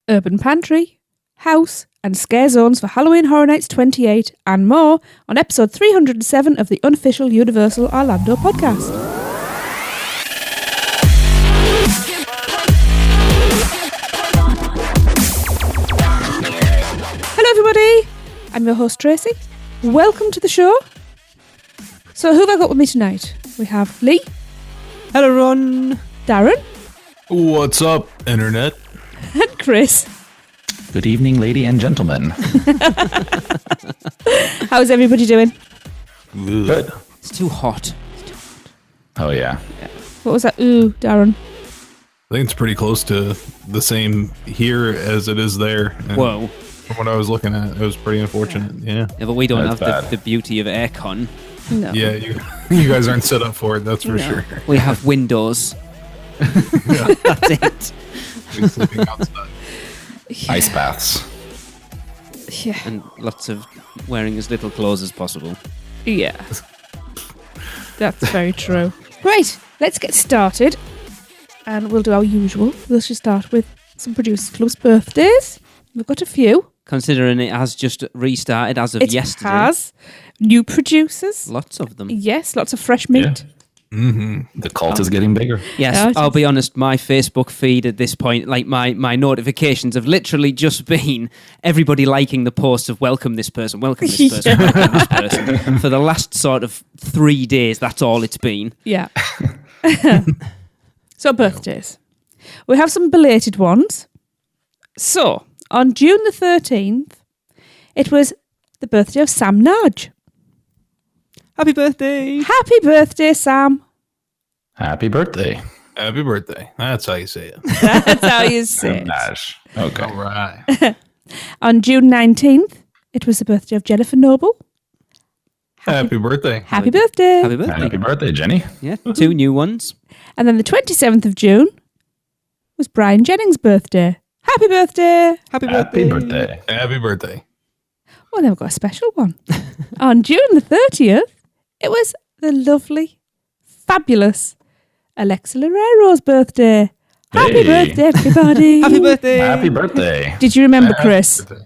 Urban Pantry, House, and Scare Zones for Halloween Horror Nights 28 and more on episode 307 of the Unofficial Universal Orlando podcast. Hello everybody, I'm your host Tracy. Welcome to the show. So who have I got with me tonight? We have Lee. Hello Ron. Darren. What's up, Internet? And Chris. Good evening, lady and gentlemen. How's everybody doing? Good. It's too hot. Oh, yeah. What was that? Ooh, Darren. I think it's pretty close to the same here as it is there. And Whoa. from what I was looking at, it was pretty unfortunate. Yeah. Yeah, but we don't That's have the bad. beauty of aircon. No. Yeah, you guys aren't set up for it, that's for sure. We have windows. That's it. We're sleeping outside. Ice baths. Yeah. And lots of wearing as little clothes as possible. Yeah. That's very true. Right, let's get started. And we'll do our usual. We'll just start with some producers' close birthdays. We've got a few. Considering it has just restarted as of yesterday. It has. New producers. Lots of them. Yes, lots of fresh meat. The cult is getting bigger. Yes, Yeah, it I'll is. be honest, my Facebook feed at this point, like my notifications have literally just been everybody liking the posts of welcome this person, welcome this person, welcome this person. For the last sort of 3 days, that's all it's been. Yeah. So, birthdays. We have some belated ones. So, on June the 13th, it was the birthday of Sam Nudge. Happy birthday! Happy birthday, Sam. Happy birthday. Happy birthday. That's how you say it. That's how you say it. Nash. Okay. All right. On June 19th, it was the birthday of Jennifer Noble. Happy birthday. Happy birthday. Happy birthday! Happy birthday, Jenny. Yeah, 2 new ones. And then the 27th of June was Brian Jennings' birthday. Happy birthday. Happy Happy birthday. Happy birthday. Well, then we've got a special one. On June the 30th, it was the lovely, fabulous Alexa Lourero's birthday. Happy Hey. birthday, everybody. Happy birthday! Happy birthday. Did you remember, Chris? Birthday.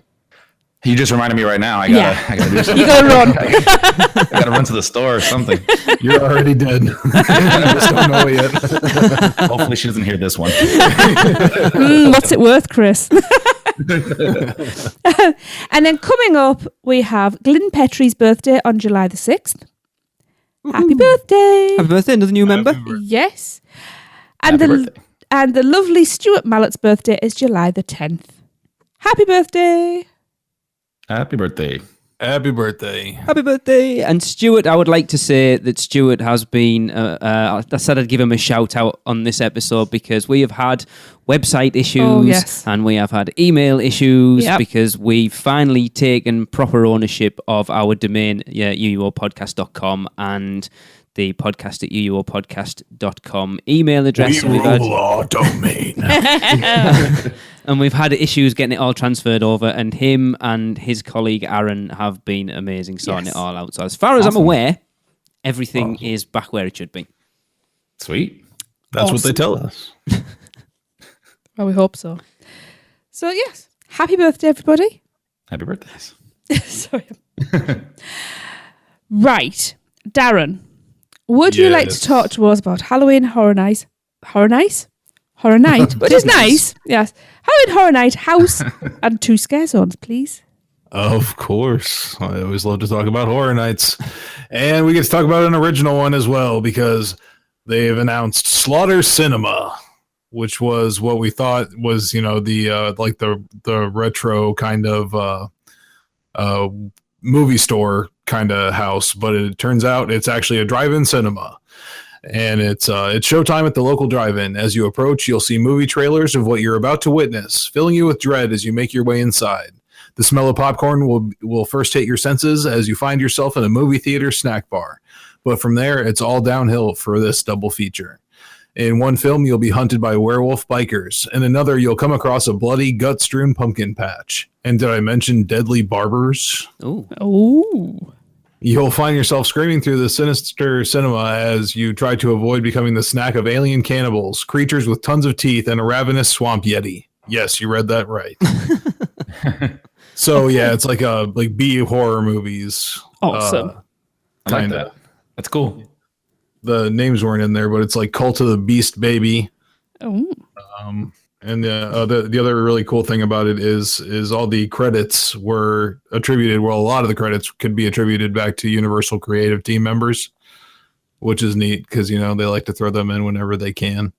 You just reminded me right now. I Yeah. gotta do something. You gotta run. I gotta run to the store or something. You're already dead. You just don't know it yet. Hopefully she doesn't hear this one. What's it worth, Chris? And then coming up, we have Glyn Petrie's birthday on July the 6th. Happy birthday. Happy birthday, another new member. Yes. And Happy the birthday. and the lovely Stuart Mallett's birthday is July the 10th. Happy birthday. Happy birthday. Happy birthday. Happy birthday! And Stuart, I would like to say that Stuart has been, I said I'd give him a shout out on this episode because we have had website issues yes. and we have had email issues Yep. because we've finally taken proper ownership of our domain, uuopodcast.com and the podcast at uuopodcast.com email address. We We've had- rule our domain. And we've had issues getting it all transferred over, and him and his colleague Aaron have been amazing sorting Yes. it all out. So as far as I'm aware, everything is back where it should be. Sweet. That's what they tell us. Well, we hope so. So, yes. Happy birthday, everybody. Happy birthdays. Sorry. Right. Darren, would you like to Yes. talk to us about Halloween Horror Night? Horror Night? Horror Night, which is nice. Yes. Halloween Horror Night, House, and 2 Scare Zones, please. Of course. I always love to talk about horror nights. And we get to talk about an original one as well because they've announced Slaughter Sinema, which was what we thought was, the like the retro kind of movie store kind of house, but it turns out it's actually a drive-in cinema. And it's showtime at the local drive-in. As you approach, you'll see movie trailers of what you're about to witness, filling you with dread as you make your way inside. The smell of popcorn will first hit your senses as you find yourself in a movie theater snack bar. But from there, it's all downhill for this double feature. In one film, you'll be hunted by werewolf bikers. In another, you'll come across a bloody, gut-strewn pumpkin patch. And did I mention deadly barbers? Oh, Oh. You'll find yourself screaming through the sinister cinema as you try to avoid becoming the snack of alien cannibals, creatures with tons of teeth, and a ravenous swamp yeti. Yes, you read that right. So yeah, it's like B horror movies. Awesome. I like Kinda. that. That's cool. The names weren't in there, but it's like Cult of the Beast Baby. Oh. And the other really cool thing about it is all the credits were attributed. Well, a lot of the credits could be attributed back to Universal creative team members, which is neat because they like to throw them in whenever they can.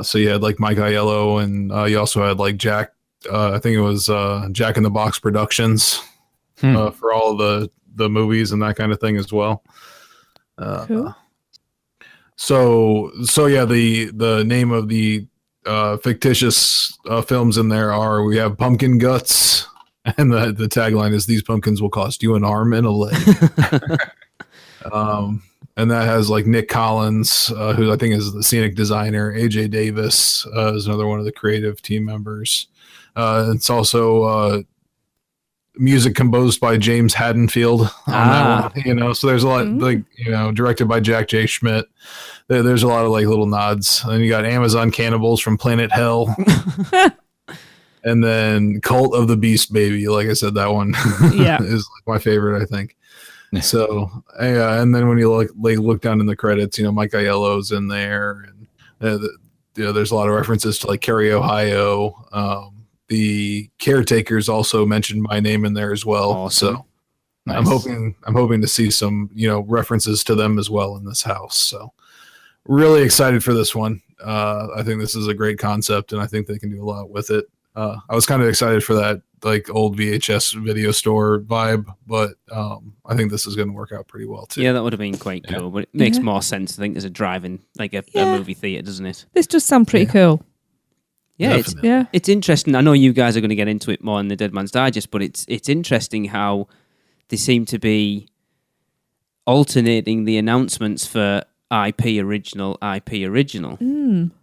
So you had like Mike Aiello, and you also had like Jack. I think it was Jack in the Box Productions for all of the movies and that kind of thing as well. Cool. So yeah, the name of the fictitious films in there are, we have Pumpkin Guts, and the tagline is, "These pumpkins will cost you an arm and a leg." And that has like Nick Collins, who I think is the scenic designer. AJ Davis is another one of the creative team members. It's also music composed by James Haddonfield on that one, so there's a lot directed by Jack J. Schmidt. There's a lot of like little nods. And then you got Amazon Cannibals from Planet Hell. And then Cult of the Beast Baby. Like I said, that one is like my favorite, I think. So, and then when you look down in the credits, Mike Aiello's in there, and there's a lot of references to like Cary, Ohio. The caretakers also mentioned my name in there as well. Awesome. So Nice. I'm hoping to see some references to them as well in this house. So really excited for this one. I think this is a great concept, and I think they can do a lot with it. I was kind of excited for that like old VHS video store vibe, but I think this is going to work out pretty well too. Yeah, that would have been quite cool, but it makes more sense, I think, as a drive-in, like a movie theatre, doesn't it? This does sound pretty cool. Yeah, Definitely. it's interesting. I know you guys are going to get into it more in the Dead Man's Digest, but it's interesting how they seem to be alternating the announcements for IP original.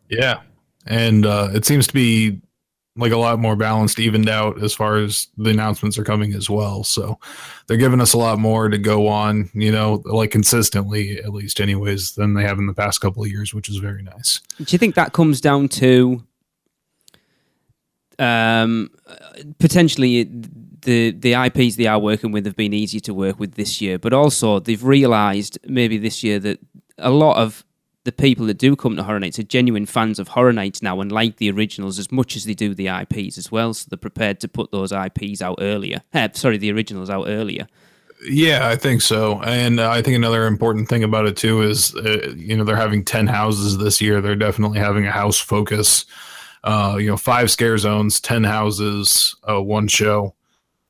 Yeah, and it seems to be like a lot more balanced, evened out as far as the announcements are coming as well. So they're giving us a lot more to go on, like consistently, at least anyways, than they have in the past couple of years, which is very nice. Do you think that comes down to potentially the IPs they are working with have been easier to work with this year, but also they've realised maybe this year that a lot of the people that do come to Horror Nights are genuine fans of Horror Nights now and like the originals as much as they do the IPs as well, so they're prepared to put those IPs out earlier. The originals out earlier. Yeah, I think so. And I think another important thing about it too is, they're having 10 houses this year. They're definitely having a house focus. 5 scare zones, 10 houses, 1 show.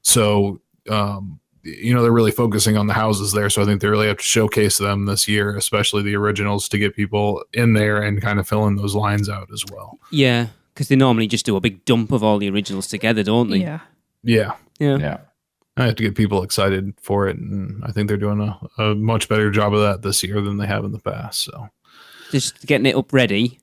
So, they're really focusing on the houses there. So I think they really have to showcase them this year, especially the originals, to get people in there and kind of filling those lines out as well. Yeah, because they normally just do a big dump of all the originals together, don't they? Yeah. Yeah. I have to get people excited for it. And I think they're doing a much better job of that this year than they have in the past. So Just getting it up ready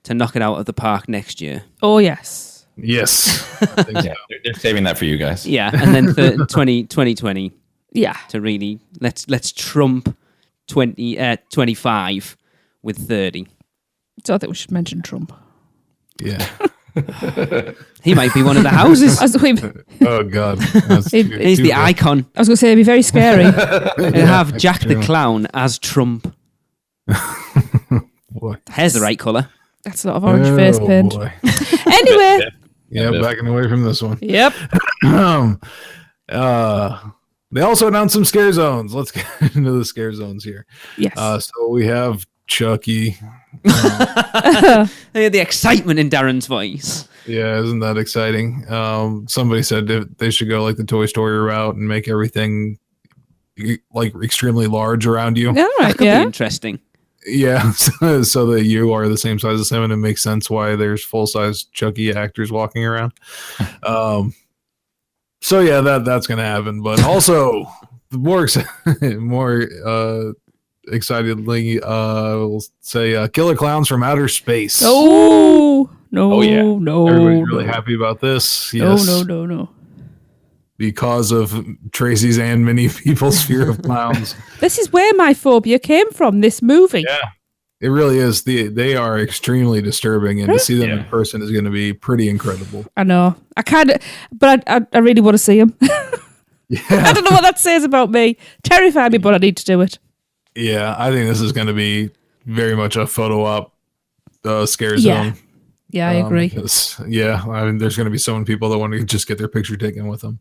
to knock it out of the park next year. Oh, yes. yes, I think so. They're saving that for you guys. Yeah, and then 2020 Yeah. to really let's trump 25 with 30. So I think we should mention Trump. Yeah. He might be one of the houses. Oh God, That's He's the icon. I was going to say it'd be very scary. And have Jack the Clown as Trump. Boy. Hair's the right colour. That's a lot of orange face paint. Boy. Anyway. Yeah, backing away from this one. Yep. They also announced some scare zones. Let's get into the scare zones here. Yes. So we have Chucky. The excitement in Darren's voice. Yeah, isn't that exciting? Somebody said they should go like the Toy Story route and make everything like extremely large around you. All right, That could be yeah. interesting. Yeah, so that you are the same size as him, and it makes sense why there's full-size Chucky actors walking around. So yeah, that's gonna happen. But also, more excitedly, we'll say Killer Clowns from Outer Space. Oh, no, Oh, yeah. no. Everybody's really happy about this. Yes. No. Because of Tracy's and many people's fear of clowns. This is where my phobia came from, this movie. Yeah. It really is. They are extremely disturbing, and to see them in person is going to be pretty incredible. I know. I kind of, but I really want to see him. Yeah. I don't know what that says about me. Terrify me, but I need to do it. Yeah, I think this is going to be very much a photo op scare zone. Yeah, I agree. Because, I mean, there's going to be so many people that want to just get their picture taken with them.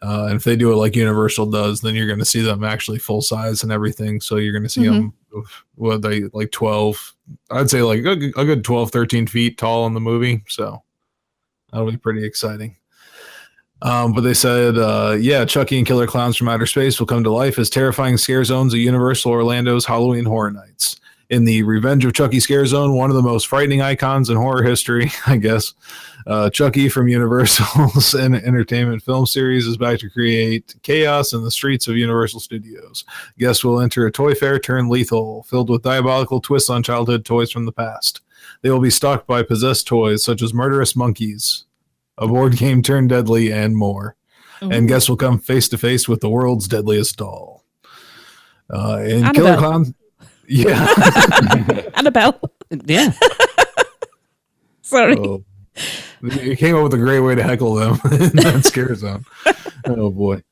And if they do it like Universal does, then you're going to see them actually full size and everything. So you're going to see them, they like 12, I'd say like a good 12, 13 feet tall in the movie. So that'll be pretty exciting. But they said, Chucky and Killer Clowns from Outer Space will come to life as terrifying scare zones at Universal Orlando's Halloween Horror Nights. In the Revenge of Chucky scare zone, one of the most frightening icons in horror history, I guess, Chucky from Universal's entertainment film series is back to create chaos in the streets of Universal Studios. Guests will enter a toy fair turned lethal, filled with diabolical twists on childhood toys from the past. They will be stalked by possessed toys such as murderous monkeys, a board game turned deadly, and more. Ooh. And guests will come face to face with the world's deadliest doll. And Killer Clowns... Yeah. Annabelle. Yeah. Sorry. Oh. You came up with a great way to heckle them in that scare zone. Oh, boy.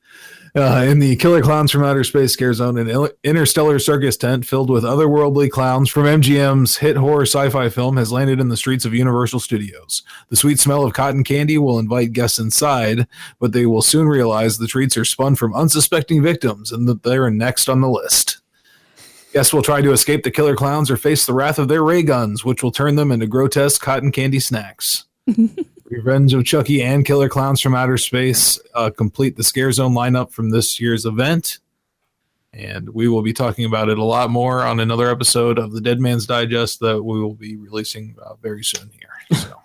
In the Killer Clowns from Outer Space scare zone, an interstellar circus tent filled with otherworldly clowns from MGM's hit horror sci-fi film has landed in the streets of Universal Studios. The sweet smell of cotton candy will invite guests inside, but they will soon realize the treats are spun from unsuspecting victims and that they're next on the list. Guests will try to escape the killer clowns or face the wrath of their ray guns, which will turn them into grotesque cotton candy snacks. Revenge of Chucky and Killer Clowns from Outer Space complete the Scare Zone lineup from this year's event. And we will be talking about it a lot more on another episode of the Dead Man's Digest that we will be releasing very soon here. So.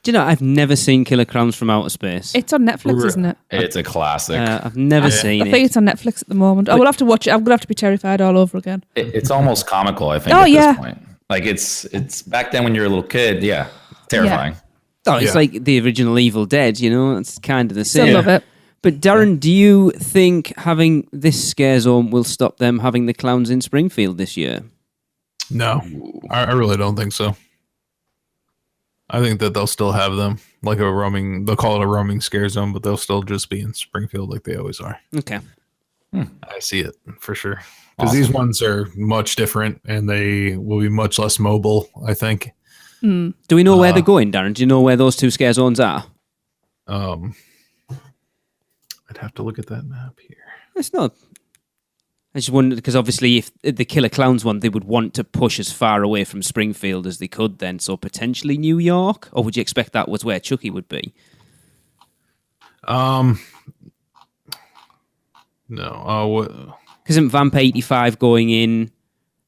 Do you know, I've never seen Killer Clowns from Outer Space. It's on Netflix, isn't it? It's a classic. I've never seen it. I think it's on Netflix at the moment. I will have to watch it. I'm going to have to be terrified all over again. It's almost comical, I think, at this point. Like, it's back then when you were a little kid, terrifying. Oh, it's like the original Evil Dead, you know? It's kind of the same. Still love it. But Darren, do you think having this scare zone will stop them having the clowns in Springfield this year? No, I really don't think so. I think that they'll still have them like a roaming. They'll call it a roaming scare zone, but they'll still just be in Springfield like they always are. Okay, I see it for sure because these ones are much different and they will be much less mobile. I think. Do we know where they're going, Darren? Do you know where those two scare zones are? I'd have to look at that map here. It's not. I just wondered, because obviously if the Killer Clowns one, they would want to push as far away from Springfield as they could then, so potentially New York? Or would you expect that was where Chucky would be? No. Because in Vamp 85 going in,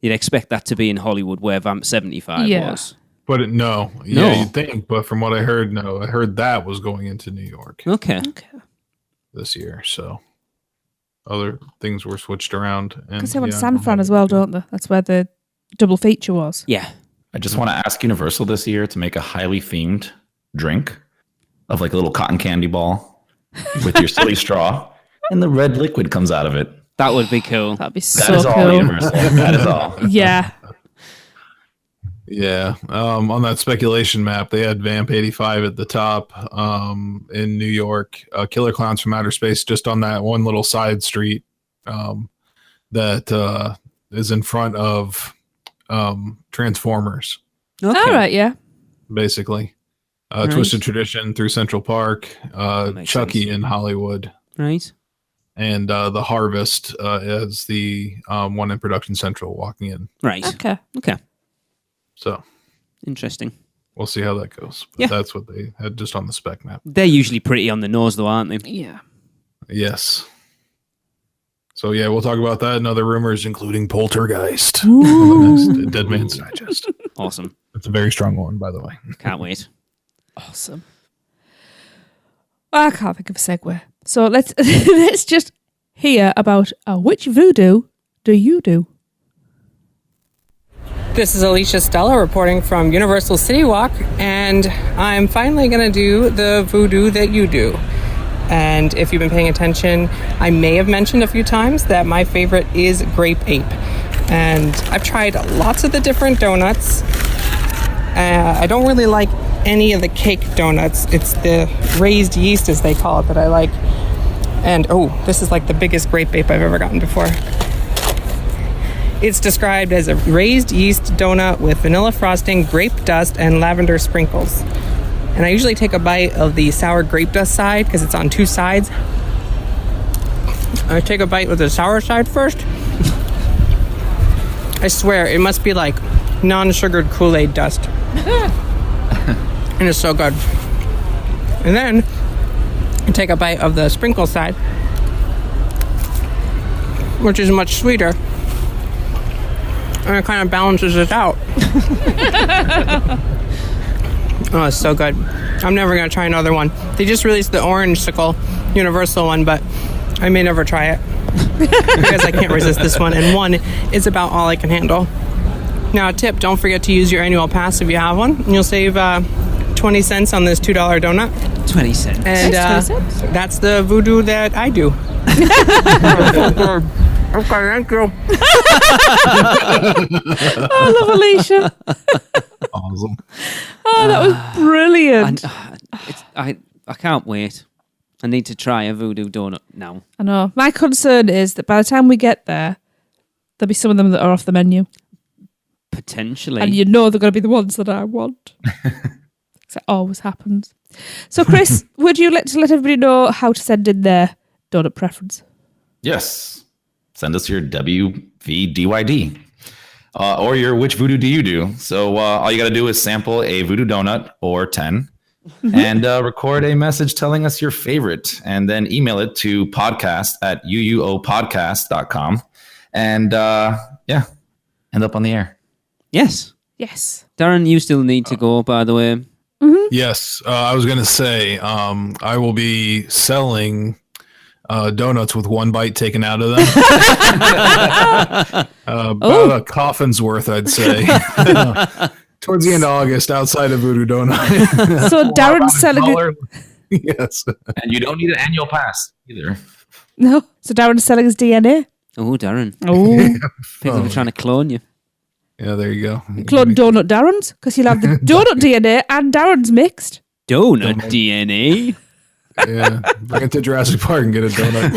you'd expect that to be in Hollywood where Vamp 75 was. But no. Yeah, you'd think, but from what I heard, no. I heard that was going into New York. Okay. This year, so... Other things were switched around. Because they want San Fran as well, don't they? That's where the double feature was. Yeah. I just want to ask Universal this year to make a highly themed drink of like a little cotton candy ball with your silly straw, and the red liquid comes out of it. That would be cool. That'd be so cool. That is all Universal. That is all. Yeah. Yeah. On that speculation map, they had Vamp 85 at the top in New York. Killer Clowns from Outer Space just on that one little side street that is in front of Transformers. Okay. All right, yeah. Basically. Nice. Twisted Tradition through Central Park, Chucky in Hollywood. Right. And The Harvest as the one in Production Central walking in. Right. Okay. So interesting. We'll see how that goes. But that's what they had just on the spec map. They're usually pretty on the nose, though, aren't they? Yeah. Yes. So we'll talk about that and other rumors, including Poltergeist. Next Dead Man's Digest. Awesome. It's a very strong one, by the way. Can't wait. Awesome. Well, I can't think of a segue. So let's let's just hear about which voodoo do you do? This is Alicia Stella reporting from Universal City Walk, and I'm finally going to do the voodoo that you do. And if you've been paying attention, I may have mentioned a few times that my favorite is Grape Ape. And I've tried lots of the different donuts. I don't really like any of the cake donuts. It's the raised yeast, as they call it, that I like. And this is like the biggest grape bape I've ever gotten before. It's described as a raised yeast donut with vanilla frosting, grape dust, and lavender sprinkles. And I usually take a bite of the sour grape dust side because it's on two sides. I take a bite with the sour side first. I swear, it must be like non-sugared Kool-Aid dust. And it's so good. And then I take a bite of the sprinkle side, which is much sweeter. And it kind of balances it out. Oh, it's so good. I'm never going to try another one. They just released the orange-sicle Universal one, but I may never try it. Because I can't resist this one. And one is about all I can handle. Now, a tip, don't forget to use your annual pass if you have one. And you'll save 20 cents on this $2 donut. 20 cents. And that's the voodoo that I do. Okay, thank you. I love Alicia. Awesome. Oh, that was brilliant. I can't wait. I need to try a voodoo donut now. I know. My concern is that by the time we get there, there'll be some of them that are off the menu. Potentially. And you know they're going to be the ones that I want. That always happens. So, Chris, would you like to let everybody know how to send in their donut preference? Yes. Send us your WVDYD or your which voodoo do you do. So all you got to do is sample a voodoo donut or 10 and record a message telling us your favorite and then email it to podcast@uupodcast.com and end up on the air. Yes. Yes. Darren, you still need to go, by the way. Mm-hmm. Yes, I was going to say I will be selling donuts with one bite taken out of them. About a coffin's worth, I'd say. Towards the end of August, outside of Voodoo Donut. So Darren's selling it. Yes. And you don't need an annual pass either. No. So Darren's selling his DNA. Oh, Darren. Oh. People are trying to clone you. Yeah, there you go. Clone donut Darren's, because you'll have the donut DNA and Darren's mixed. Donut DNA? Yeah, bring it to Jurassic Park and get a donut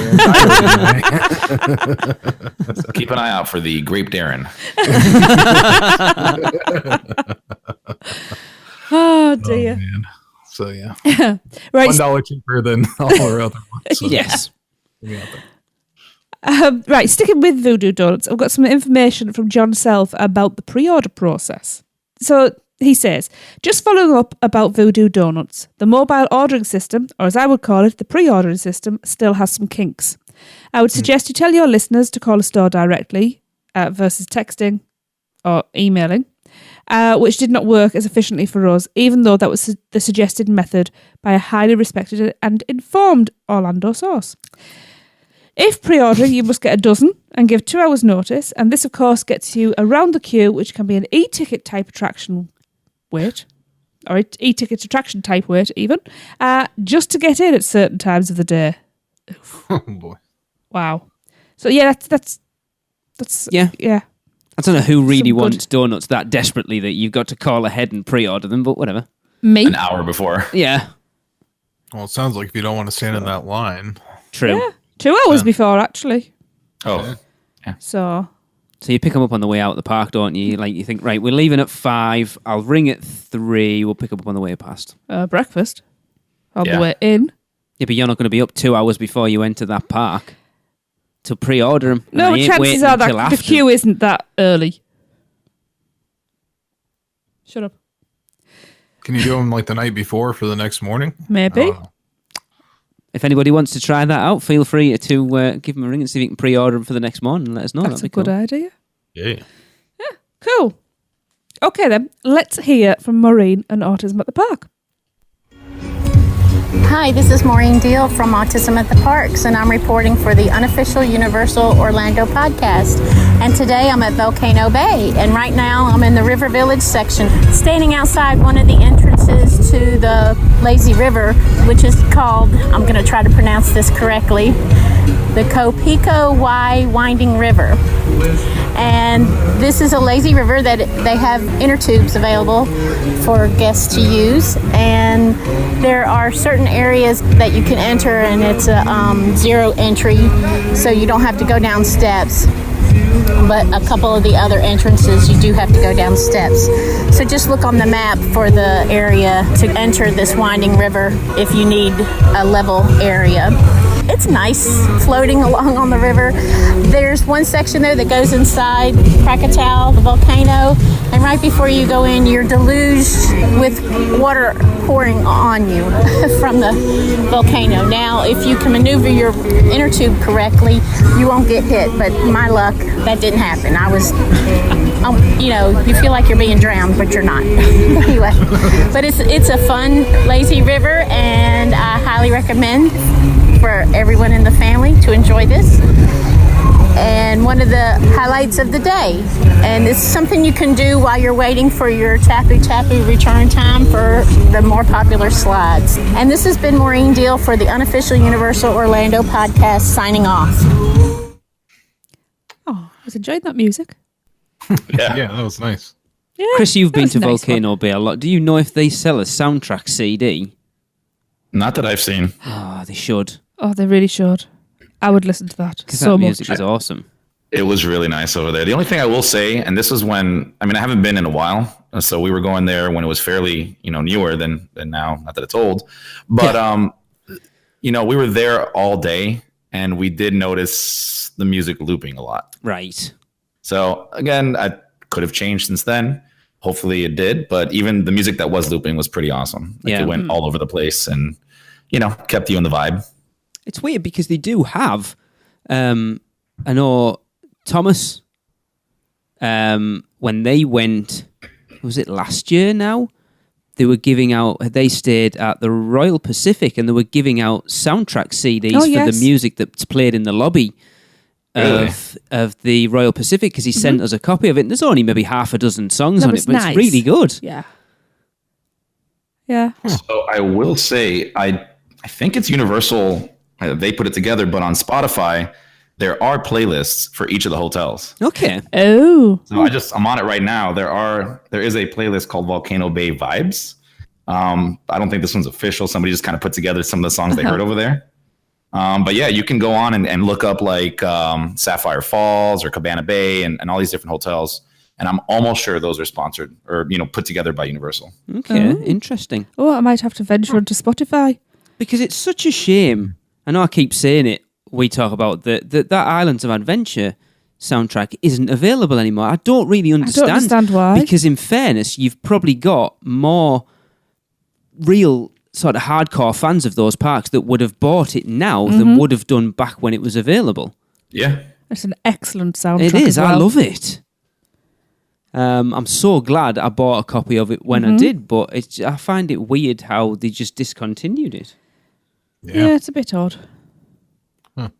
there. So keep an eye out for the Grape Darren. Oh, dear. Oh, man. So, yeah. Right. $1 cheaper than all our other ones. So. Yes. Right, sticking with Voodoo Donuts, I've got some information from Jon Self about the pre-order process. So he says, just following up about Voodoo Donuts, the mobile ordering system, or as I would call it, the pre-ordering system, still has some kinks. I would suggest you tell your listeners to call a store directly versus texting or emailing, which did not work as efficiently for us, even though that was the suggested method by a highly respected and informed Orlando source. If pre-ordering, you must get a dozen and give 2 hours notice, and this of course gets you around the queue, which can be an e-ticket type attraction wait, or e-ticket attraction type wait even, just to get in at certain times of the day. Oh, boy. Wow. So yeah, that's Yeah. yeah. I don't know who really Some good- wants donuts that desperately that you've got to call ahead and pre-order them, but whatever. Me. An hour before. Yeah. Well, it sounds like if you don't want to stand in that line. True. Yeah. 2 hours before actually. Oh, So So you pick them up on the way out the park, don't you? Like you think, right, we're leaving at 5. I'll ring at 3. We'll pick up on the way past. breakfast on Yeah. the way in. Yeah, but you're not going to be up 2 hours before you enter that park to pre-order them. No, chances are that the queue isn't that early. Shut up. Can you do them like the night before for the next morning? Maybe. If anybody wants to try that out, feel free to give them a ring and see if you can pre-order them for the next morning and let us know. That's a That'd be good cool. idea. Yeah. Cool. Okay then, let's hear from Maureen and Autism at the Park. Hi, this is Maureen Deal from Autism at the Parks, and I'm reporting for the Unofficial Universal Orlando podcast. And today I'm at Volcano Bay, and right now I'm in the River Village section, standing outside one of the entrances to the lazy river, which is called, I'm going to try to pronounce this correctly, the Copico Y Winding River. And this is a lazy river that they have inner tubes available for guests to use. And there are certain areas that you can enter, and it's a zero entry, so you don't have to go down steps. But a couple of the other entrances, you do have to go down steps. So just look on the map for the area to enter this winding river if you need a level area. It's nice floating along on the river. There's one section there that goes inside Krakatoa, the volcano, and right before you go in, you're deluged with water pouring on you from the volcano. Now, if you can maneuver your inner tube correctly, you won't get hit, but my luck, that didn't happen. I was, you feel like you're being drowned, but you're not. Anyway, but it's a fun, lazy river, and I highly recommend for everyone in the family to enjoy this. And one of the highlights of the day. And it's something you can do while you're waiting for your Tapu Tapu return time for the more popular slides. And this has been Maureen Deal for the Unofficial Universal Orlando podcast, signing off. Oh, I was enjoying that music. Yeah, that was nice. Yeah, Chris, you've that been was to a nice Volcano one. Bay a lot. Do you know if they sell a soundtrack CD? Not that I've seen. Oh, they should. Oh, they really should. I would listen to that Because so that much. music is awesome. It was really nice over there. The only thing I will say, and this is when, I haven't been in a while. So we were going there when it was fairly, newer than now. Not that it's old, but, we were there all day and we did notice the music looping a lot. Right. So again, I could have changed since then. Hopefully it did. But even the music that was looping was pretty awesome. Like it went all over the place and, kept you in the vibe. It's weird because they do have, I know Thomas, when they went, was it last year now? They stayed at the Royal Pacific and they were giving out soundtrack CDs for the music that's played in the lobby of the Royal Pacific because he sent us a copy of it. And there's only maybe half a dozen songs on it, but it's really good. Yeah. Yeah. So I will say, I think it's Universal. They put it together, but on Spotify, there are playlists for each of the hotels. Okay. Oh. So I'm on it right now. There is a playlist called Volcano Bay Vibes. I don't think this one's official. Somebody just kind of put together some of the songs they heard over there. But yeah, you can go on and look up like Sapphire Falls or Cabana Bay and all these different hotels. And I'm almost sure those are sponsored or, put together by Universal. Okay. Interesting. Oh, I might have to venture onto Spotify. Because it's such a shame. I know I keep saying it. We talk about that Islands of Adventure soundtrack isn't available anymore. I don't really understand. I don't understand why. Because in fairness, you've probably got more real sort of hardcore fans of those parks that would have bought it now than would have done back when it was available. Yeah. It's an excellent soundtrack. It is. As well. I love it. I'm so glad I bought a copy of it when I did, but I find it weird how they just discontinued it. Yeah, it's a bit odd.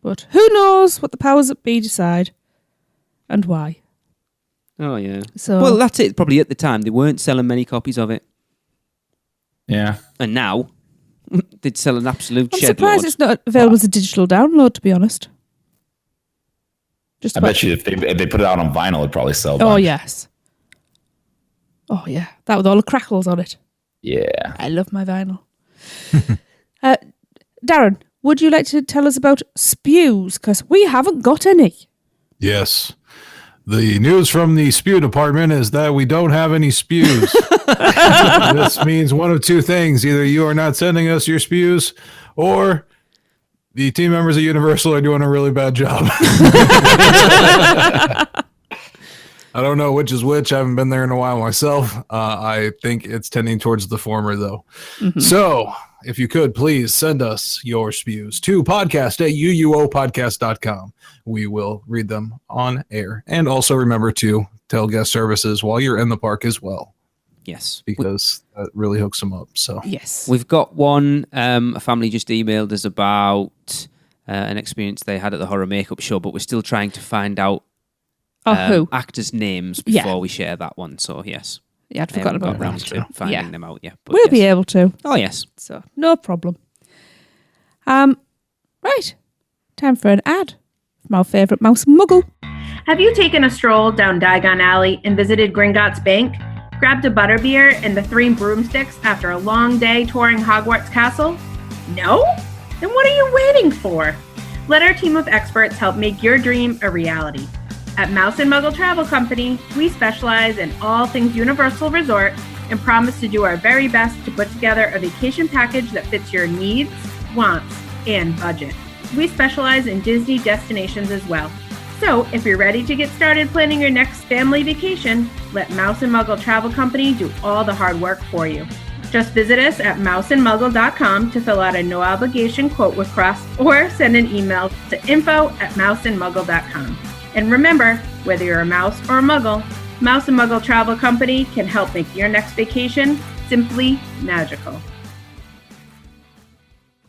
But who knows what the powers that be decide and why. Oh, yeah. So, well, that's it. Probably at the time, they weren't selling many copies of it. Yeah. And now, they'd sell an absolute I'm shed surprised load. it's not available as a digital download, to be honest. I bet you if they put it out on vinyl, it'd probably sell. Oh, yes. Oh, yeah. That with all the crackles on it. Yeah. I love my vinyl. Darren, would you like to tell us about spews? Because we haven't got any. Yes. The news from the spew department is that we don't have any spews. This means one of two things. Either you are not sending us your spews, or the team members at Universal are doing a really bad job. I don't know which is which. I haven't been there in a while myself. I think it's tending towards the former, though. So if you could, please send us your spews to podcast@uuopodcast.com. We will read them on air. And also remember to tell guest services while you're in the park as well, Yes. because that really hooks them up. So Yes. We've got one. A family just emailed us about an experience they had at the horror makeup show, but we're still trying to find out who? actors' names Yeah. before we share that one. So, yes. Yeah, I'd I forgotten haven't about got round that. to finding Yeah. them out yet. But We'll be yes. able to. Oh, yes. So, no problem. Right. Time for an ad from our favourite mouse Muggle. Have you taken a stroll down Diagon Alley and visited Gringotts Bank? Grabbed a butterbeer and the 3 broomsticks after a long day touring Hogwarts Castle? No? Then what are you waiting for? Let our team of experts help make your dream a reality. At Mouse and Muggle Travel Company, we specialize in all things Universal Resort and promise to do our very best to put together a vacation package that fits your needs, wants, and budget. We specialize in Disney destinations as well. So if you're ready to get started planning your next family vacation, let Mouse and Muggle Travel Company do all the hard work for you. Just visit us at mouseandmuggle.com to fill out a no-obligation quote request or send an email to info@mouseandmuggle.com. And remember, whether you're a mouse or a muggle, Mouse and Muggle Travel Company can help make your next vacation simply magical.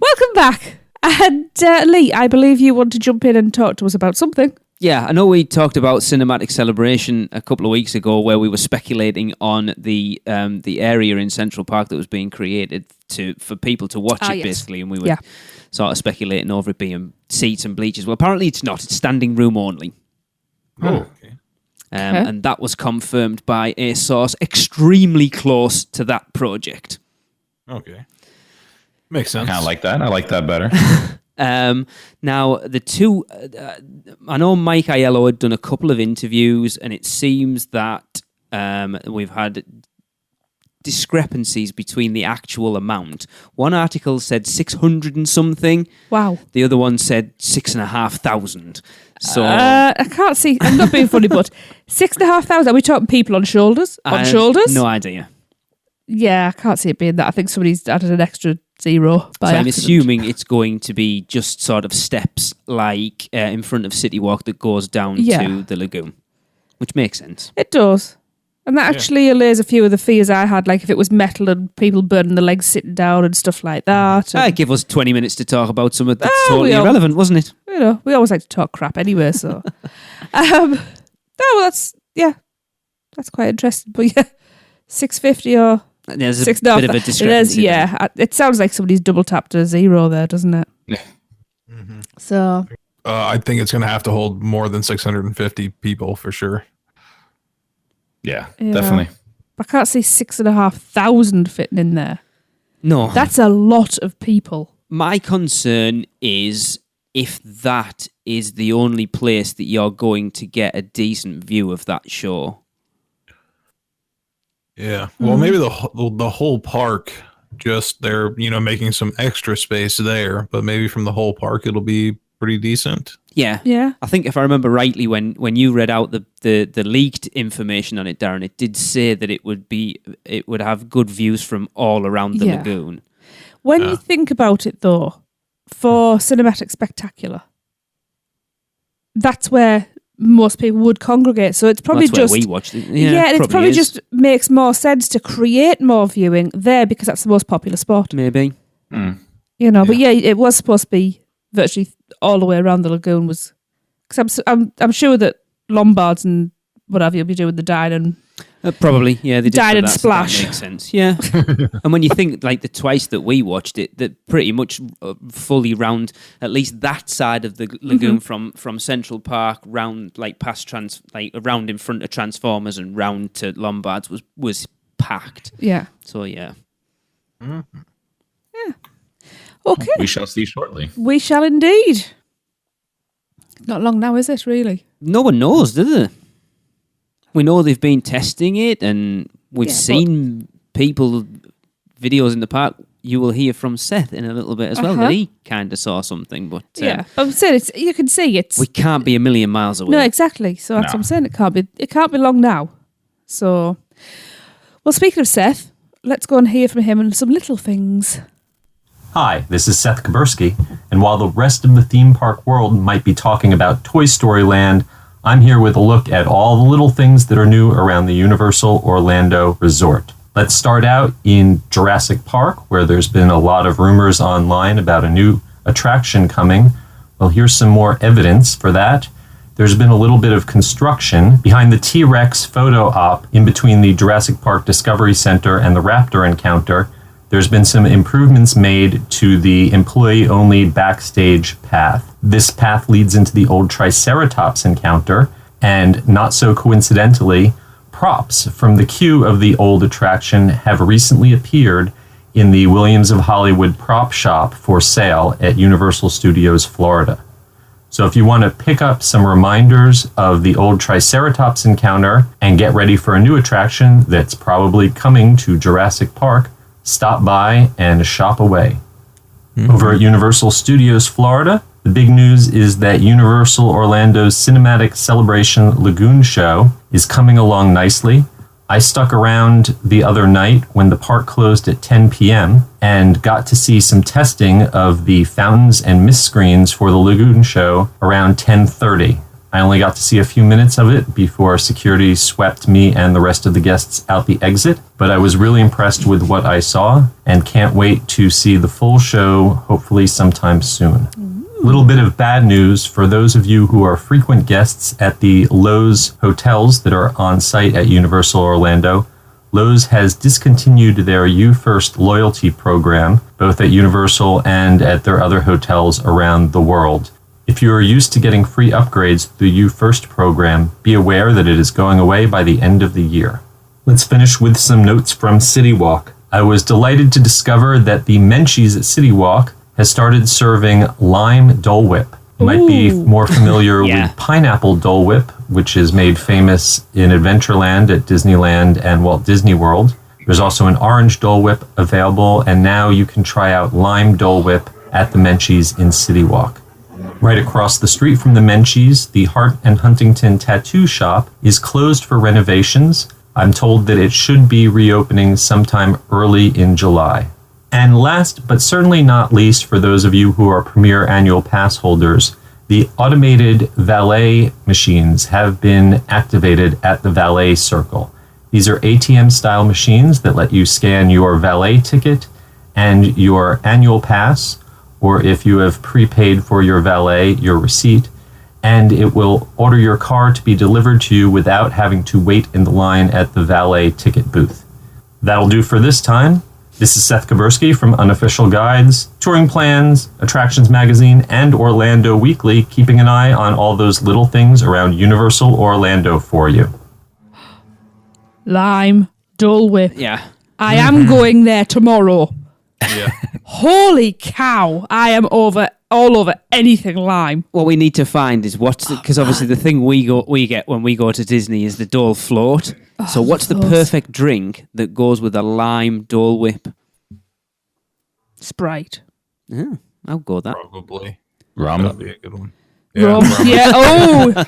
Welcome back. And Lee, I believe you want to jump in and talk to us about something. Yeah, I know we talked about Cinematic Celebration a couple of weeks ago where we were speculating on the area in Central Park that was being created for people to watch it, yes. basically, and we were sort of speculating over it being seats and bleachers. Well, apparently it's not. It's standing room only. Oh, okay. And that was confirmed by a source extremely close to that project. Okay. Makes sense. I kind of like that. I like that better. Now, the two... I know Mike Aiello had done a couple of interviews, and it seems that we've had discrepancies between the actual amount. One article said 600 and something. Wow. The other one said 6,500. So I can't see. I'm not being funny, but 6,500. Are we talking people on shoulders? On shoulders? No idea. Yeah, I can't see it being that. I think somebody's added an extra zero by I'm accident. assuming it's going to be just sort of steps like in front of City Walk that goes down to the lagoon, which makes sense. It does. And that actually allays a few of the fears I had, like if it was metal and people burning their legs sitting down and stuff like that. Give us 20 minutes to talk about something that's we totally irrelevant, wasn't it? You know, we always like to talk crap anyway, so. That's quite interesting. But yeah, 650 or there's a 6 bit of a discrepancy. It sounds like somebody's double tapped a zero there, doesn't it? Yeah. Mm-hmm. So. I think it's going to have to hold more than 650 people for sure. Yeah, definitely. I can't see 6,500 fitting in there. No. That's a lot of people. My concern is if that is the only place that you're going to get a decent view of that show. Yeah. Well, maybe the whole park, just they're, making some extra space there, but maybe from the whole park, it'll be pretty decent. Yeah. Yeah. I think if I remember rightly, when you read out the leaked information on it, Darren, it did say that it would have good views from all around the lagoon. When you think about it, though, for Cinematic Spectacular, that's where most people would congregate. So it's probably that's where we watched it. Yeah, it probably just makes more sense to create more viewing there because that's the most popular spot. Maybe. But it was supposed to be virtually all the way around the lagoon. Because I'm sure that Lombards and whatever you'll be doing the dining. Probably, yeah. They did Dine for and that, so splash. that makes sense, yeah. And when you think, like, the twice that we watched it, that pretty much fully round at least that side of the lagoon from Central Park round, like, past around in front of Transformers and round to Lombards was packed. Yeah. So, yeah. Mm-hmm. Yeah. Okay. We shall see shortly. We shall indeed. Not long now, is it, really? No one knows, do they? We know they've been testing it, and we've seen videos in the park. You will hear from Seth in a little bit as well that he kind of saw something, but but I'm saying you can see it. We can't be a million miles away. No, exactly. So that's what I'm saying. It can't be long now. So, well, speaking of Seth, let's go and hear from him on some little things. Hi, this is Seth Burski, and while the rest of the theme park world might be talking about Toy Story Land, I'm here with a look at all the little things that are new around the Universal Orlando Resort. Let's start out in Jurassic Park, where there's been a lot of rumors online about a new attraction coming. Well, here's some more evidence for that. There's been a little bit of construction behind the T-Rex photo op in between the Jurassic Park Discovery Center and the Raptor encounter. there's been some improvements made to the employee-only backstage path. This path leads into the old Triceratops encounter, and not so coincidentally, props from the queue of the old attraction have recently appeared in the Williams of Hollywood prop shop for sale at Universal Studios Florida. So if you want to pick up some reminders of the old Triceratops encounter and get ready for a new attraction that's probably coming to Jurassic Park, stop by and shop away. Over at Universal Studios Florida, the big news is that Universal Orlando's Cinematic Celebration Lagoon show is coming along nicely. I stuck around the other night when the park closed at 10 p.m. and got to see some testing of the fountains and mist screens for the Lagoon show around 10:30. I only got to see a few minutes of it before security swept me and the rest of the guests out the exit, but I was really impressed with what I saw and can't wait to see the full show, hopefully sometime soon. A little bit of bad news for those of you who are frequent guests at the Lowe's hotels that are on site at Universal Orlando. Lowe's has discontinued their You First loyalty program, both at Universal and at their other hotels around the world. If you are used to getting free upgrades through the You First program, be aware that it is going away by the end of the year. Let's finish with some notes from City Walk. I was delighted to discover that the Menchie's at City Walk has started serving lime Dole Whip. You might be more familiar with pineapple Dole Whip, which is made famous in Adventureland at Disneyland and Walt Disney World. There's also an orange Dole Whip available, and now you can try out lime Dole Whip at the Menchie's in City Walk. Right across the street from the Menchie's, the Hart and Huntington Tattoo Shop is closed for renovations. I'm told that it should be reopening sometime early in July. And last, but certainly not least, for those of you who are Premier Annual Pass holders, the automated valet machines have been activated at the Valet Circle. These are ATM-style machines that let you scan your valet ticket and your annual pass, or if you have prepaid for your valet, your receipt, and it will order your car to be delivered to you without having to wait in the line at the valet ticket booth. That'll do for this time. This is Seth Burski from Unofficial Guides, Touring Plans, Attractions Magazine, and Orlando Weekly, keeping an eye on all those little things around Universal Orlando for you. Lime, Dole Whip. Yeah. I am going there tomorrow. Yeah. Holy cow. I am all over anything lime. What we need to find is because obviously the thing we get when we go to Disney is the Dole float. So what's the perfect drink that goes with a lime Dole Whip? Sprite. Yeah, I'll go with that. Probably. Rum. That'd be a good one. Rum. Yeah. Oh.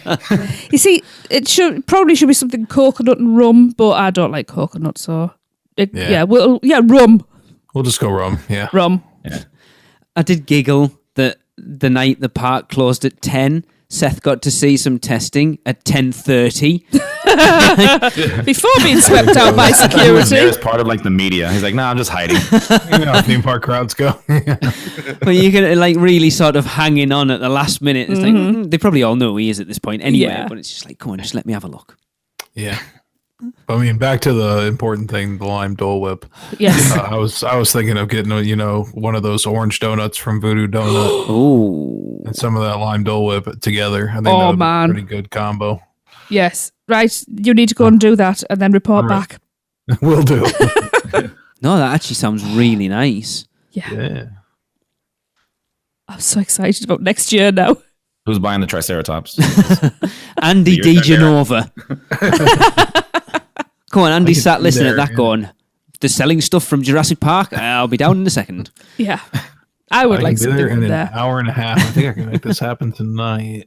You see, it probably should be something coconut and rum, but I don't like coconut, so rum. We'll just go rum. Yeah. Rum. Yeah. I did giggle that the night the park closed at 10, Seth got to see some testing at 10:30. Before being swept out by security. As part of like the media. He's like, I'm just hiding. You know how theme park crowds go. But you can like really sort of hanging on at the last minute. It's like, they probably all know who he is at this point anyway, but it's just like, come on, just let me have a look. Yeah. I mean, back to the important thing, the lime Dole Whip. Yes. I was thinking of getting one of those orange donuts from Voodoo Donut. Ooh. And some of that lime Dole Whip together. I think Oh, that would man. be a pretty good combo. Yes. Right. You need to go and do that and then report back. Will do. No, that actually sounds really nice. Yeah. I'm so excited about next year now. Who's buying the Triceratops? Andy You're D. Genova. Come on, Andy sat listening there, at that going, they're selling stuff from Jurassic Park? I'll be down in a second. Yeah. I would I like can be something there in from an there. hour and a half. I think I can make this happen tonight.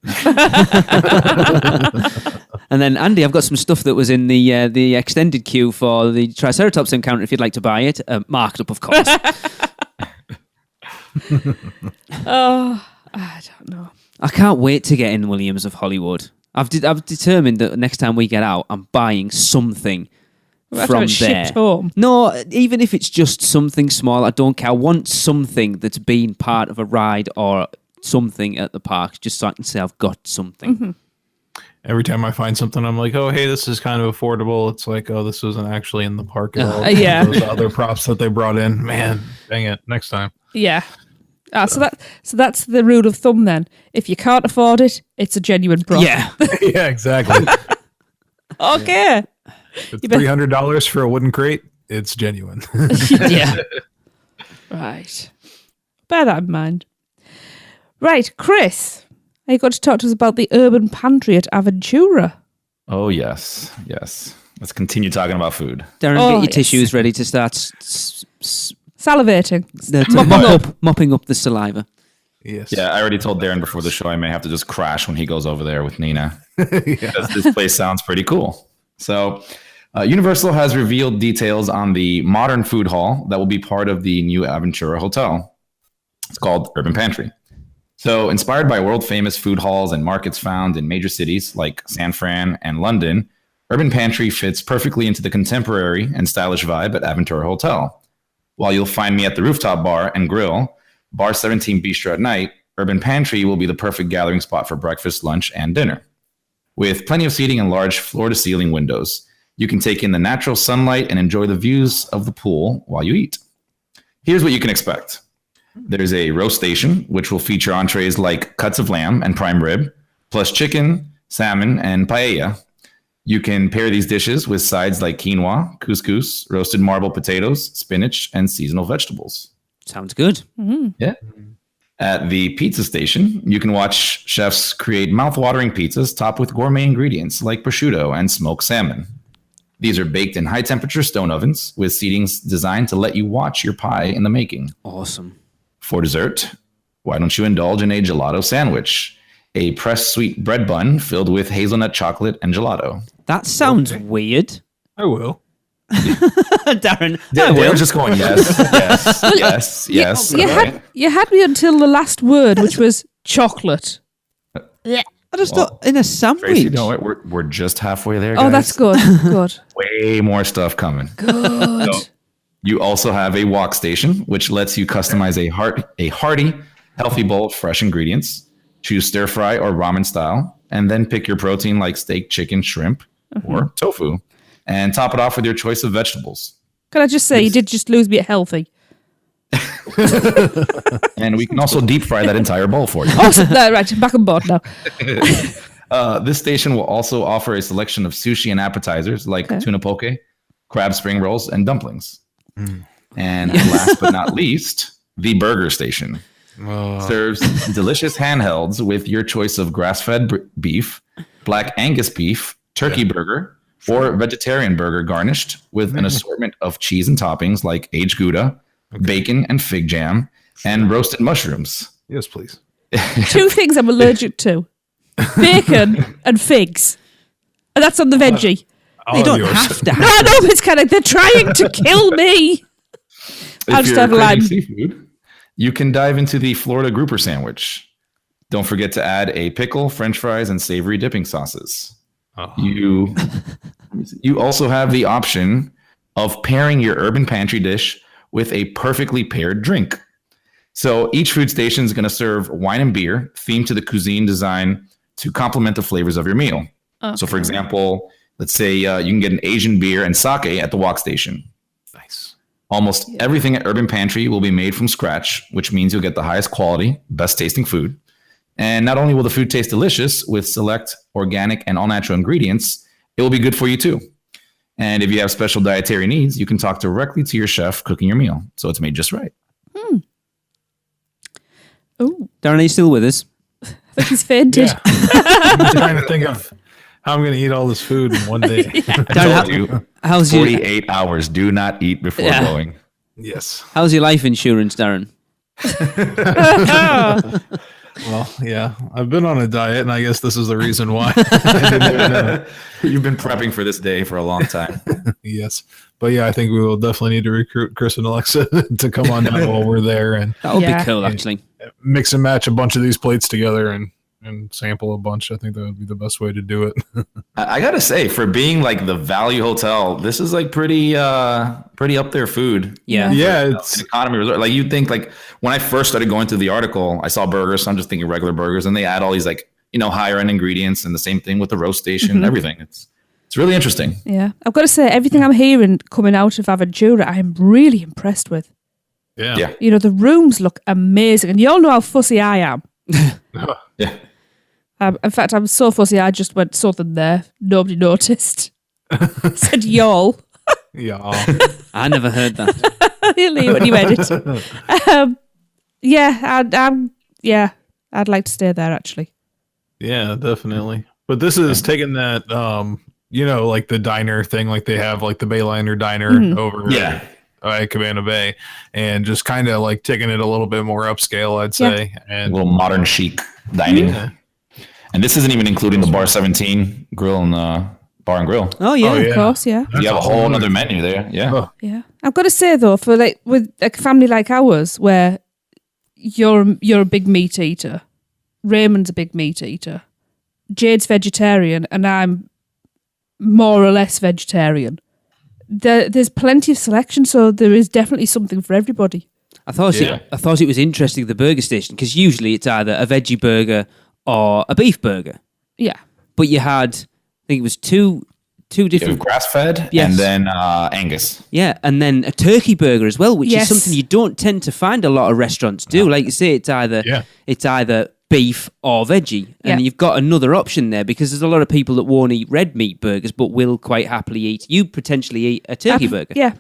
And then, Andy, I've got some stuff that was in the extended queue for the Triceratops encounter if you'd like to buy it. Marked up, of course. Oh, I don't know. I can't wait to get in Williams of Hollywood. I've determined that next time we get out, I'm buying something We'll have to from have it there. shipped home. No, even if it's just something small, I don't care. I want something that's been part of a ride or something at the park, just so I can say I've got something. Every time I find something, I'm like, oh, hey, this is kind of affordable. It's like, oh, this wasn't actually in the park at all. Yeah. Those other props that they brought in. Man, dang it. Next time. Yeah. So that's the rule of thumb then. If you can't afford it, it's a genuine prop. Yeah. Yeah, exactly. Okay. If it's $300 for a wooden crate, it's genuine. Yeah. Right. Bear that in mind. Right, Chris, are you going to talk to us about the urban pantry at Aventura? Oh, yes. Yes. Let's continue talking about food. Darren, Oh, get your yes. tissues ready to start Salivating. mopping up the saliva. Yes. Yeah, I already told Darren before the show I may have to just crash when he goes over there with Nina. Because this place sounds pretty cool. So, Universal has revealed details on the modern food hall that will be part of the new Aventura Hotel. It's called Urban Pantry. So, inspired by world-famous food halls and markets found in major cities like San Fran and London, Urban Pantry fits perfectly into the contemporary and stylish vibe at Aventura Hotel. While you'll find me at the rooftop bar and grill, Bar 17 Bistro at night, Urban Pantry will be the perfect gathering spot for breakfast, lunch, and dinner. With plenty of seating and large floor-to-ceiling windows, you can take in the natural sunlight and enjoy the views of the pool while you eat. Here's what you can expect. There's a roast station, which will feature entrees like cuts of lamb and prime rib, plus chicken, salmon, and paella. You can pair these dishes with sides like quinoa, couscous, roasted marble potatoes, spinach, and seasonal vegetables. Sounds good. Yeah. At the pizza station, you can watch chefs create mouth-watering pizzas topped with gourmet ingredients like prosciutto and smoked salmon. These are baked in high-temperature stone ovens with seatings designed to let you watch your pie in the making. Awesome. For dessert, why don't you indulge in a gelato sandwich, a pressed sweet bread bun filled with hazelnut chocolate and gelato. That sounds weird. I will. Darren, Darren's just going, yes. You had me until the last word, which was chocolate. I just thought in a sandwich. Tracy, we're just halfway there, guys. Oh, that's good. Good. Way more stuff coming. Good. So, you also have a wok station, which lets you customize a hearty, healthy bowl of fresh ingredients. Choose stir fry or ramen style, and then pick your protein like steak, chicken, shrimp, or tofu, and top it off with your choice of vegetables. Can I just say, you did just lose me at healthy. And we can also deep fry that entire bowl for you. Awesome. No, right, back on board now. This station will also offer a selection of sushi and appetizers like tuna poke, crab spring rolls, and dumplings. And last but not least, the burger station. Serves delicious handhelds with your choice of grass-fed beef, black Angus beef, turkey burger, or vegetarian burger garnished with an assortment of cheese and toppings like aged Gouda, bacon and fig jam, and roasted mushrooms. Yes, please. Two things I'm allergic to. Bacon and figs. And that's on the veggie. They don't have to. I know, it's kind of, they're trying to kill me. I'll If just you're have a craving lime. seafood, you can dive into the Florida grouper sandwich. Don't forget to add a pickle, french fries, and savory dipping sauces. You also have the option of pairing your urban pantry dish with a perfectly paired drink. So each food station is going to serve wine and beer themed to the cuisine design to complement the flavors of your meal. Okay. So for example, let's say you can get an Asian beer and sake at the wok station. Nice. Almost everything at Urban Pantry will be made from scratch, which means you'll get the highest quality, best tasting food. And not only will the food taste delicious with select organic and all natural ingredients, it will be good for you too. And if you have special dietary needs, you can talk directly to your chef cooking your meal. So it's made just right. Oh, Darren, are you still with us? I think he's fainted. Yeah. I'm trying to think of how I'm going to eat all this food in one day. Darren, Told you, how's your 48 hours. Do not eat before going. Yes. how's your life insurance, Darren? Well, yeah. I've been on a diet, and I guess this is the reason why. I didn't even know. You've been prepping for this day for a long time. Yes. But yeah, I think we will definitely need to recruit Chris and Alexa to come on down while we're there and That would Yeah. be cool, actually. mix and match a bunch of these plates together and sample a bunch. I think that would be the best way to do it. I gotta say, for being like the value hotel, this is like pretty up there food. Yeah. Yeah, An it's economy resort. Like you'd think, like when I first started going through the article, I saw burgers, so I'm just thinking regular burgers, and they add all these like higher end ingredients, and the same thing with the roast station, everything. It's really interesting. Yeah. I've got to say, everything I'm hearing coming out of Aventura, I'm really impressed with. Yeah. The rooms look amazing. And you all know how fussy I am. Yeah. In fact, I'm so fussy, I just went southern there. Nobody noticed. Said y'all. Yeah. I never heard that. Really, when you edit. I'd like to stay there, actually. Yeah, definitely. But this is taking that, like the diner thing, like they have like the Bayliner diner over at Cabana Bay, and just kind of like taking it a little bit more upscale, I'd say. And a little modern chic dining. Yeah. And this isn't even including the Bar 17 grill and bar and grill. Oh, yeah. Of course, yeah. You have a whole other menu there. Yeah. Oh. Yeah. I've got to say, though, for with a family like ours, where you're a big meat eater, Raymond's a big meat eater, Jade's vegetarian, and I'm more or less vegetarian. There's plenty of selection, so there is definitely something for everybody. I thought it was interesting, the burger station, because usually it's either a veggie burger or a beef burger. Yeah. But you had, I think it was two different... grass-fed Yes. and then Angus. Yeah, and then a turkey burger as well, which Yes. is something you don't tend to find a lot of restaurants do. Like you say, it's either beef or veggie. And you've got another option there, because there's a lot of people that won't eat red meat burgers, but will quite happily eat. You potentially eat a turkey burger. Yeah.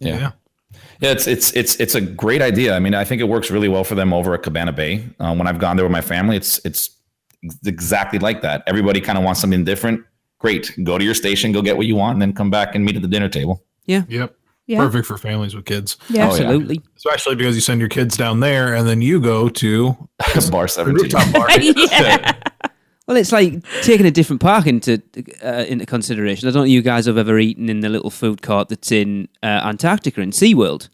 Yeah, it's a great idea. I mean, I think it works really well for them over at Cabana Bay. When I've gone there with my family, it's exactly like that. Everybody kind of wants something different. Great. Go to your station, go get what you want, and then come back and meet at the dinner table. Yeah. Yep. Yeah. Perfect for families with kids. Yeah. Absolutely. Especially because you send your kids down there and then you go to Bar 17. rooftop bar. Well, it's like taking a different park into consideration. I don't know if you guys have ever eaten in the little food court that's in Antarctica in SeaWorld.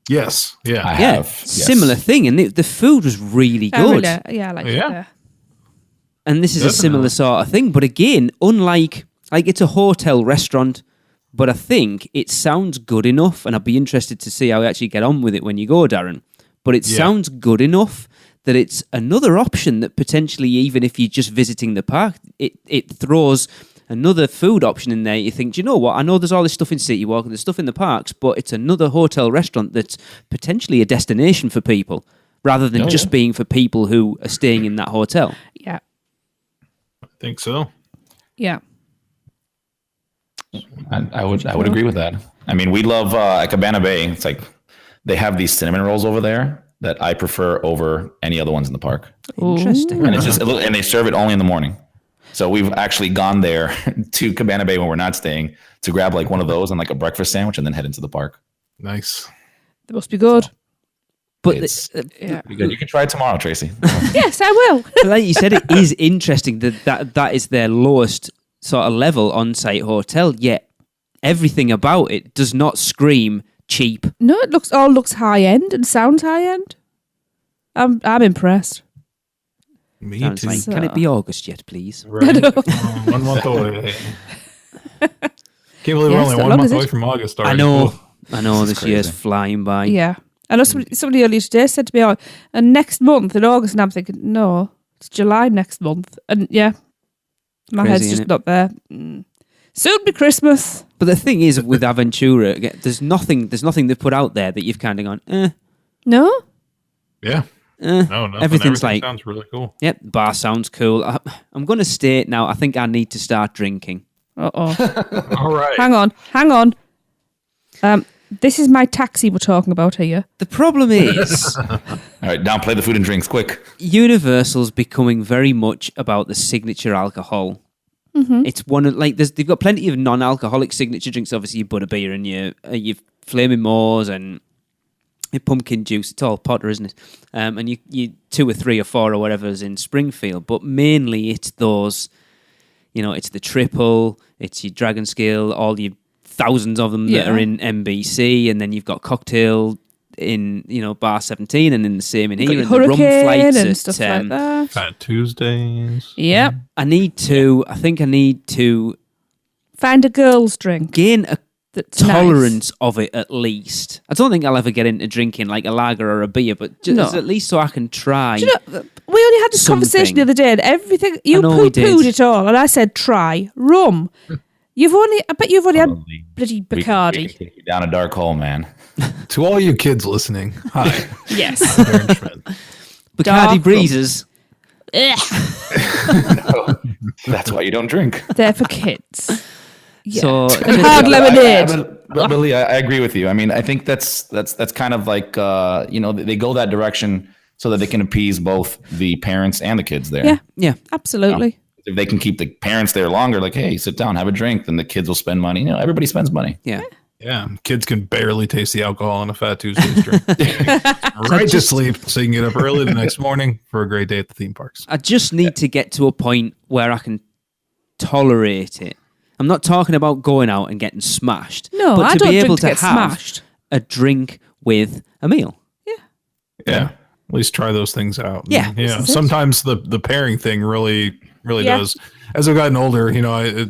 Yes. Yeah. I have. Yes. Similar thing. And the food was really good. I like it there. And this is a similar sort of thing. But again, unlike, it's a hotel restaurant, but I think it sounds good enough. And I'd be interested to see how you actually get on with it when you go, Darren. But it sounds good enough that it's another option that potentially, even if you're just visiting the park, it throws another food option in there. You think, do you know what? I know there's all this stuff in City Walk and there's stuff in the parks, but it's another hotel restaurant that's potentially a destination for people, rather than just being for people who are staying in that hotel. Yeah. I think so. Yeah. I would agree with that. I mean, we love at Cabana Bay. It's like they have these cinnamon rolls over there that I prefer over any other ones in the park. Interesting. And it's just and they serve it only in the morning. So we've actually gone there to Cabana Bay when we're not staying to grab like one of those and like a breakfast sandwich and then head into the park. Nice. They must be good. But You can try it tomorrow, Tracy. Yes, I will. like you said, it is interesting that is their lowest sort of level on-site hotel, yet everything about it does not scream cheap. No, it looks high end and sounds high end. I'm impressed. Me Sounds too. like, can it be August yet, please? Right. 1 month away. Can't believe we're only 1 month away from August already. I know this year's flying by. Yeah. I know somebody earlier today said to me, and next month in August, and I'm thinking, no, it's July next month. And yeah, my Crazy, head's just not there. Soon be Christmas. But the thing is, with Aventura, again, there's nothing they put out there that you've kind of gone, No? Yeah. No, nothing. Everything's Everything like, sounds really cool. yep, bar sounds cool. I'm going to stay now. I think I need to start drinking. Uh-oh. All right. Hang on. This is my taxi we're talking about here. The problem is, All right, down, play the food and drinks quick. Universal's becoming very much about the signature alcohol. Mm-hmm. It's one of they've got plenty of non-alcoholic signature drinks. Obviously, your butterbeer and your Flaming Moors and your pumpkin juice. It's all Potter, isn't it? And you 2 or 3 or 4 or whatever's in Springfield. But mainly, it's those. It's the triple. It's your Dragon Scale. All your thousands of them that are in NBC, and then you've got cocktail in bar 17, and then the same in here, and the rum flights and at stuff like that. Fat Tuesdays. Yep. I think I need to Find a girl's drink. gain that's tolerance of it at least. I don't think I'll ever get into drinking like a lager or a beer, but just at least so I can try. Do you know, we only had this conversation the other day, and everything you poo-pooed it all, and I said try rum. I bet you've only had bloody Bacardi. We take you down a dark hole, man. To all you kids listening, hi. Yes. Bacardi Dark breezes. That's why you don't drink. They're for kids. Yeah. So And hard lemonade. But Billy, I agree with you. I mean, I think that's kind of like they go that direction so that they can appease both the parents and the kids there. Yeah, absolutely. If they can keep the parents there longer, like, hey, sit down, have a drink, then the kids will spend money. Everybody spends money. Yeah. Yeah, kids can barely taste the alcohol on a Fat Tuesday's drink. Right to sleep so you can get up early the next morning for a great day at the theme parks. I just need to get to a point where I can tolerate it. I'm not talking about going out and getting smashed. No, but I to don't be drink able to to get have smashed. a drink with a meal. Yeah. At least try those things out. Yeah. Yeah. Sometimes the pairing thing really does. As I've gotten older,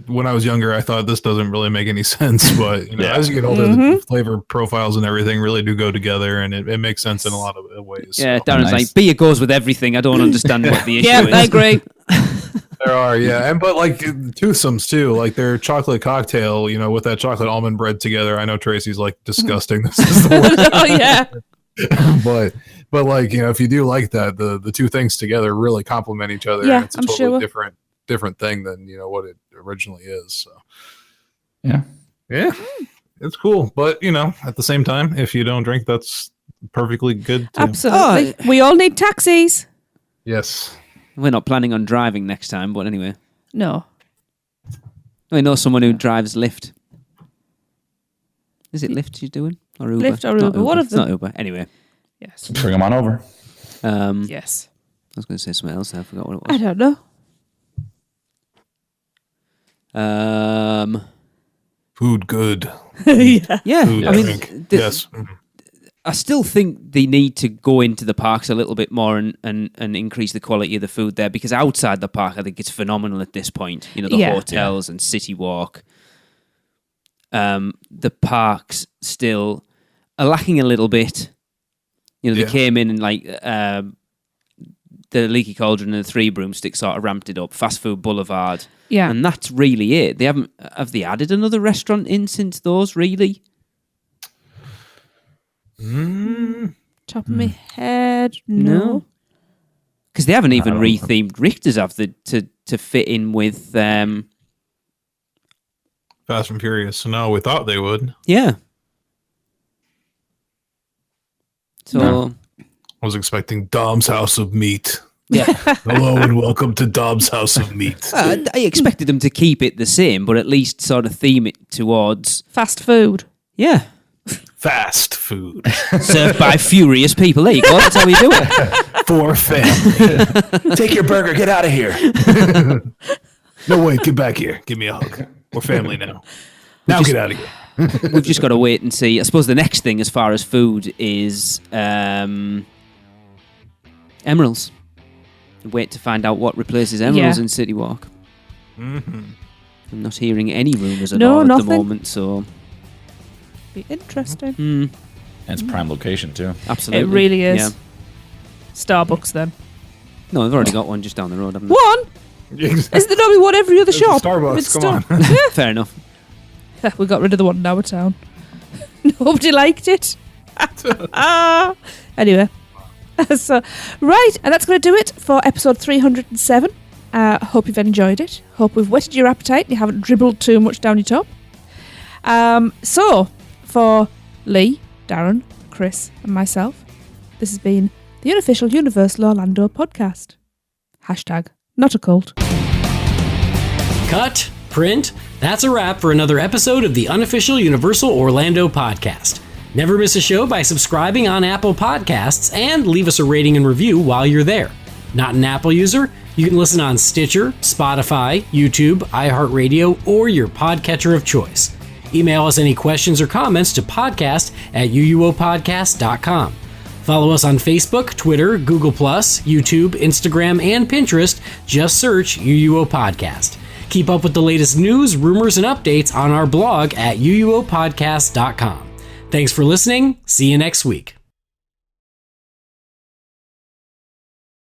when I was younger, I thought this doesn't really make any sense. But as you get older, the flavor profiles and everything really do go together, and it makes sense in a lot of ways. Yeah, so. Darren's like, beer goes with everything. I don't understand what the issue Yeah, is. I agree. There are, yeah, but like toothsomes too, like their chocolate cocktail, with that chocolate almond bread together. I know Tracy's like disgusting. This is the worst. Oh yeah. but like if you do like that, the two things together really complement each other. Yeah, and it's a I'm totally sure. different thing than what it originally is. So Yeah, it's cool. But at the same time, if you don't drink, that's perfectly good too. Absolutely. We all need taxis. Yes. We're not planning on driving next time, but anyway. No. I know someone who drives Lyft. Is it Lyft she's doing? Or Uber? Lyft or Uber, one of It's not them. Uber. Anyway. Yes. bring them on over. Yes. I was going to say something else. I forgot what it I was. don't know. Food good. Yeah. Yeah, Food I mean, drink. Yes. I still think they need to go into the parks a little bit more and increase the quality of the food there, because outside the park, I think it's phenomenal at this point. The Yeah. hotels and City Walk. The parks still are lacking a little bit. They came in and like the Leaky Cauldron and the Three Broomsticks sort of ramped it up. Fast Food Boulevard. Yeah. And that's really it. Have they added another restaurant in since those, really? Top of my head, no. Because they haven't even rethemed Richter's, have they, to fit in with... Fast and Furious. No, we thought they would. Yeah. So... I was expecting Dom's House of Meat. Yeah. Hello and welcome to Dom's House of Meat. I expected them to keep it the same, but at least sort of theme it towards... Fast food. Yeah. Fast food. Served by furious people. There you go. That's how we do it. For family. Take your burger. Get out of here. No, wait, get back here. Give me a hug. We're family now. Now get out of here. We've just got to wait and see. I suppose the next thing as far as food is Emeralds. Wait to find out what replaces Emeralds in City Walk. Mm-hmm. I'm not hearing any rumours at No, all at nothing. the moment, so... Be interesting. Mm, And it's prime location too. absolutely. It really is. Yeah. Starbucks then. No, they've already got one just down the road, haven't they? One? Isn't there normally one every other There's a shop? Starbucks, With come stuff? on. Fair enough. We got rid of the one in our town. Nobody liked it. Anyway. So, right, and that's going to do it for episode 307. Hope you've enjoyed it. Hope we've whetted your appetite and you haven't dribbled too much down your top. So, for Lee, Darren, Chris, and myself, this has been the Unofficial Universal Orlando podcast. # not a cult. Cut, print, that's a wrap for another episode of the Unofficial Universal Orlando podcast. Never miss a show by subscribing on Apple Podcasts and leave us a rating and review while you're there. Not an Apple user? You can listen on Stitcher, Spotify, YouTube, iHeartRadio, or your podcatcher of choice. Email us any questions or comments to podcast@uuopodcast.com. Follow us on Facebook, Twitter, Google+, YouTube, Instagram, and Pinterest. Just search UUO Podcast. Keep up with the latest news, rumors, and updates on our blog at uuopodcast.com. Thanks for listening. See you next week.